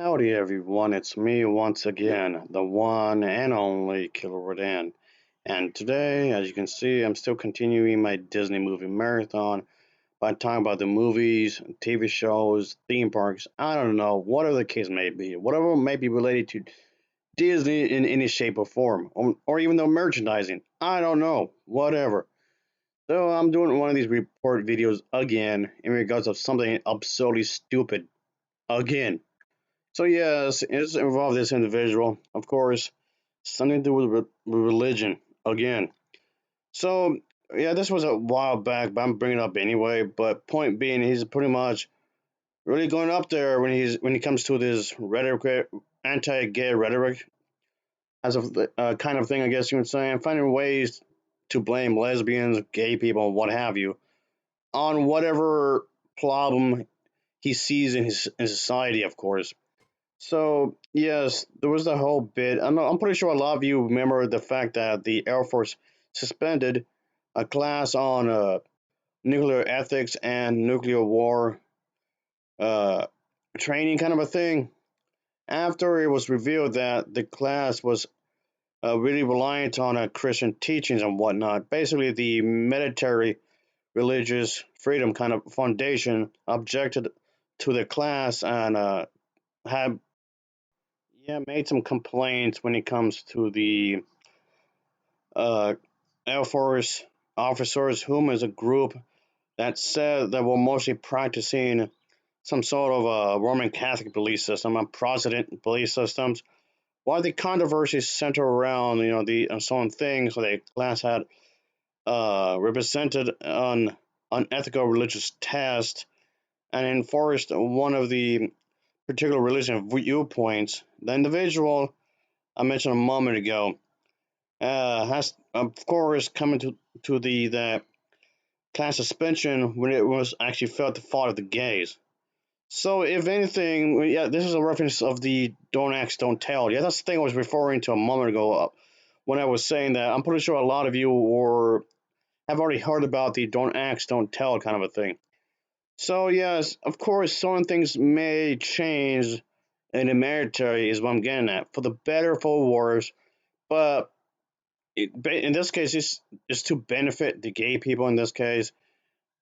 Howdy everyone, it's me once again, the one and only Killer Rodan. And today, as you can see, I'm still continuing my Disney movie marathon by talking about the movies, TV shows, theme parks, I don't know, whatever the case may be, whatever may be related to Disney in any shape or form, or even the merchandising, I don't know, whatever. So I'm doing one of these report videos again in regards of something absolutely stupid again. So yes, it's involved this individual, of course, something to do with religion again. So yeah, this was a while back, but I'm bringing it up anyway. But point being, he's pretty much really going up there when he comes to this rhetoric, anti-gay rhetoric, as a kind of thing, I guess you would say, and finding ways to blame lesbians, gay people, what have you, on whatever problem he sees in society, of course. So yes, there was the whole bit. I'm pretty sure a lot of you remember the fact that the Air Force suspended a class on nuclear ethics and nuclear war uh, training, kind of a thing. After it was revealed that the class was really reliant on Christian teachings and whatnot, basically the military religious freedom kind of foundation objected to the class and had made some complaints when it comes to the uh, Air Force officers, whom is a group that said that were mostly practicing some sort of a Roman Catholic belief system and Protestant belief systems. While the controversies center around, the certain things so the class had represented an unethical religious test and enforced one of the particular religion viewpoints, the individual I mentioned a moment ago has of course coming to the class suspension when it was actually felt the fault of the gays. So if anything, well, yeah, this is a reference of the don't ask, don't tell. Yeah, that's the thing I was referring to a moment ago when I was saying that. I'm pretty sure a lot of you were have already heard about the don't ask, don't tell kind of a thing. So yes, of course, certain things may change in the military is what I'm getting at, for the better, for worse. But in this case, it's to benefit the gay people in this case,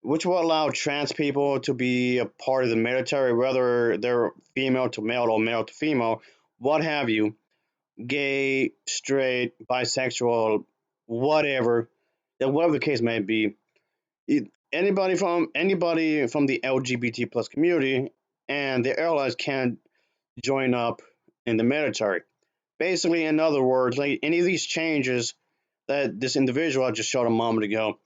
which will allow trans people to be a part of the military, whether they're female to male or male to female, what have you, gay, straight, bisexual, whatever, whatever the case may be. Anybody from the LGBT plus community and their allies can join up in the military. Basically, in other words, like any of these changes that this individual I just showed a moment ago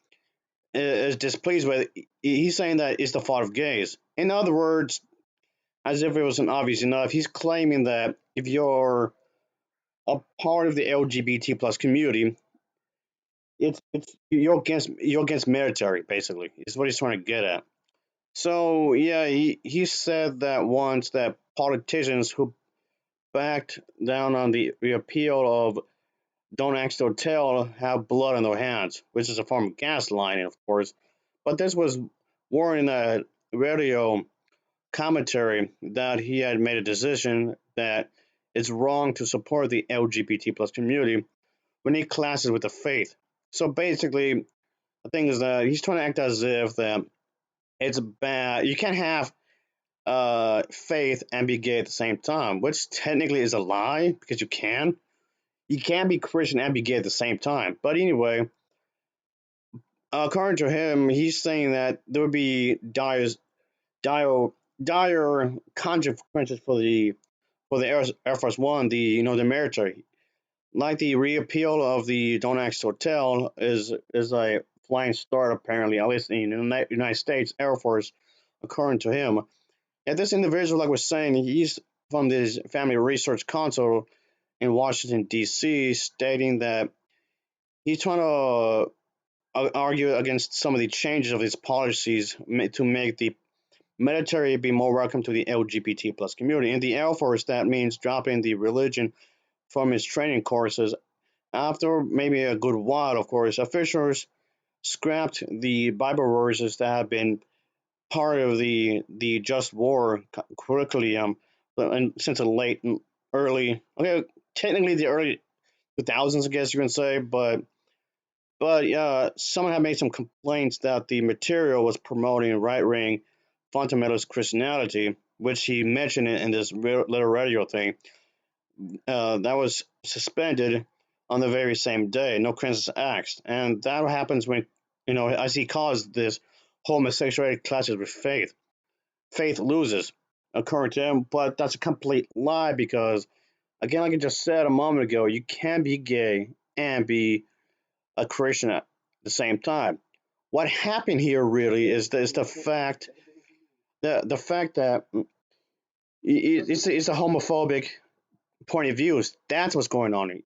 is displeased with, he's saying that it's the fault of gays. In other words, as if it wasn't obvious enough, he's claiming that if you're a part of the LGBT plus community, it's you're against military. Basically, is what he's trying to get at. So yeah, he said that once that politicians who backed down on the repeal of Don't Ask, Don't Tell have blood on their hands, which is a form of gaslighting, of course. But this was warning a radio commentary that he had made a decision that it's wrong to support the LGBT plus community when he clashes with the faith. So basically, the thing is that he's trying to act as if that it's bad. You can't have faith and be gay at the same time, which technically is a lie because you can. You can be Christian and be gay at the same time. But anyway, according to him, he's saying that there would be dire, dire consequences for the Air Force One, the military. Like the repeal of the Don't Ask Hotel is a flying start apparently, at least in the United States Air Force, according to him. And this individual, like I was saying, he's from this Family Research Council in Washington D.C., stating that he's trying to argue against some of the changes of his policies to make the military be more welcome to the LGBT plus community. In the Air Force, that means dropping the religion from its training courses. After maybe a good while, of course, officials scrapped the Bible verses that have been part of the just war curriculum and since the late and early, okay, technically the early 2000s, I guess you can say, but someone had made some complaints that the material was promoting right wing fundamentalist Christianity, which he mentioned in this little radio thing. That was suspended on the very same day. No questions asked, and that happens when, as he calls this, homosexuality clashes with faith. Faith loses, according to him, but that's a complete lie because, again, like I just said a moment ago, you can be gay and be a Christian at the same time. What happened here really is the fact that it's a homophobic point of view. That's what's going on.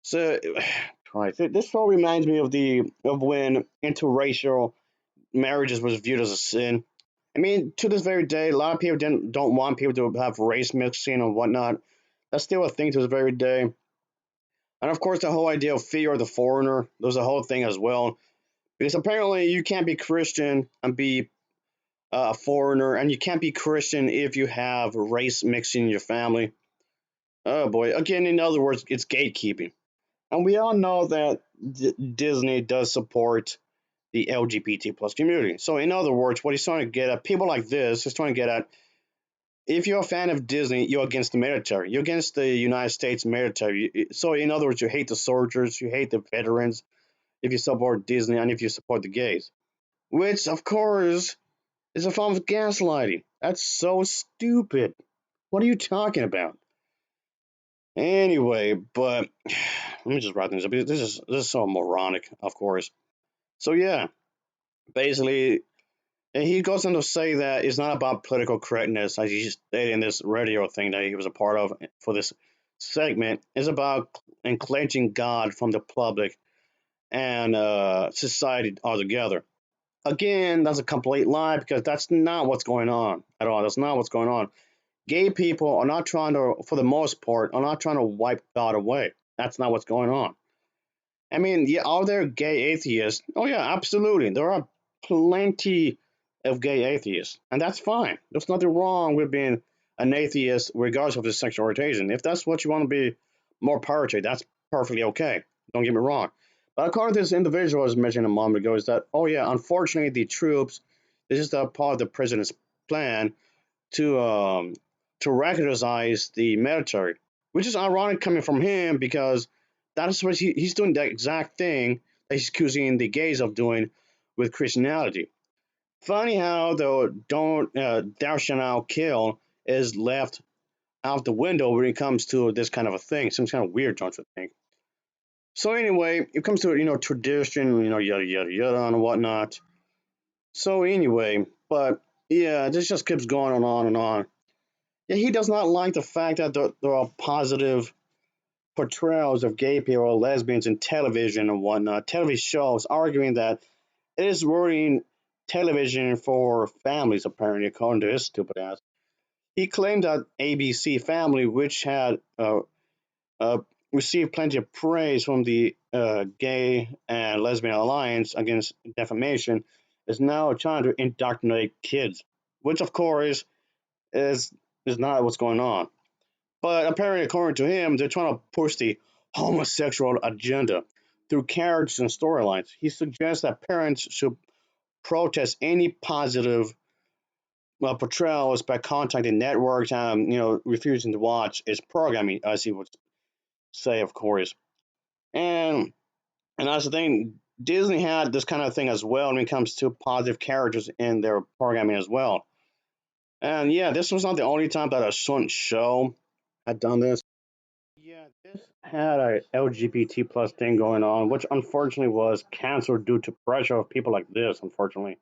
So, right, this all reminds me of when interracial marriages was viewed as a sin. I mean, to this very day, a lot of people don't want people to have race mixing and whatnot. That's still a thing to this very day. And of course, the whole idea of fear of the foreigner, there's a whole thing as well. Because apparently, you can't be Christian and be a foreigner, and you can't be Christian if you have race mixing in your family. Oh boy! Again, in other words, it's gatekeeping. And we all know that Disney does support the LGBT plus community. So, in other words, what he's trying to get at, people like this, is trying to get at, if you're a fan of Disney, you're against the military. You're against the United States military. So, in other words, you hate the soldiers, you hate the veterans if you support Disney and if you support the gays. Which, of course, is a form of gaslighting. That's so stupid. What are you talking about? Anyway, but let me just wrap things up. This is so moronic, of course. So yeah, basically, and he goes on to say that it's not about political correctness, as he stated in this radio thing that he was a part of for this segment. It's about enclenching God from the public and society altogether. Again, that's a complete lie because that's not what's going on at all. That's not what's going on. Gay people are not trying to, for the most part, are not trying to wipe God away. That's not what's going on. I mean, yeah, are there gay atheists? Oh yeah, absolutely. There are plenty of gay atheists, and that's fine. There's nothing wrong with being an atheist, regardless of his sexual orientation. If that's what you want to be, more power to you. That's perfectly okay. Don't get me wrong. But according to this individual I was mentioning a moment ago, is that, oh yeah, unfortunately the troops, this is the part of the president's plan to um to recognize the military, which is ironic coming from him because that is what he's doing the exact thing that he's accusing the gays of doing with Christianity. Funny how though don't thou shalt not kill is left out the window when it comes to this kind of a thing. Seems kind of weird, don't you think? So anyway, it comes to tradition, yada yada yada and whatnot. So anyway, but yeah, this just keeps going on and on. Yeah, he does not like the fact that there are positive portrayals of gay people or lesbians in television and whatnot, television shows, arguing that it is ruining television for families, apparently, according to his stupid ass. He claimed that ABC Family, which had uh, received plenty of praise from the Gay and Lesbian Alliance Against Defamation, is now trying to indoctrinate kids, which, of course, is, is not what's going on. But apparently, according to him, they're trying to push the homosexual agenda through characters and storylines. He suggests that parents should protest any positive portrayals by contacting networks and refusing to watch its programming, as he would say, of course. And that's the thing. Disney had this kind of thing as well when it comes to positive characters in their programming as well. And yeah, this was not the only time that a certain show had done this. Yeah, this had a LGBT plus thing going on, which unfortunately was canceled due to pressure of people like this, unfortunately.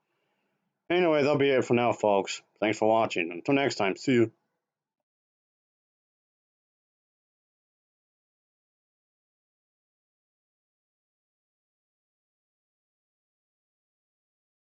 Anyway, that'll be it for now, folks. Thanks for watching. Until next time, see you.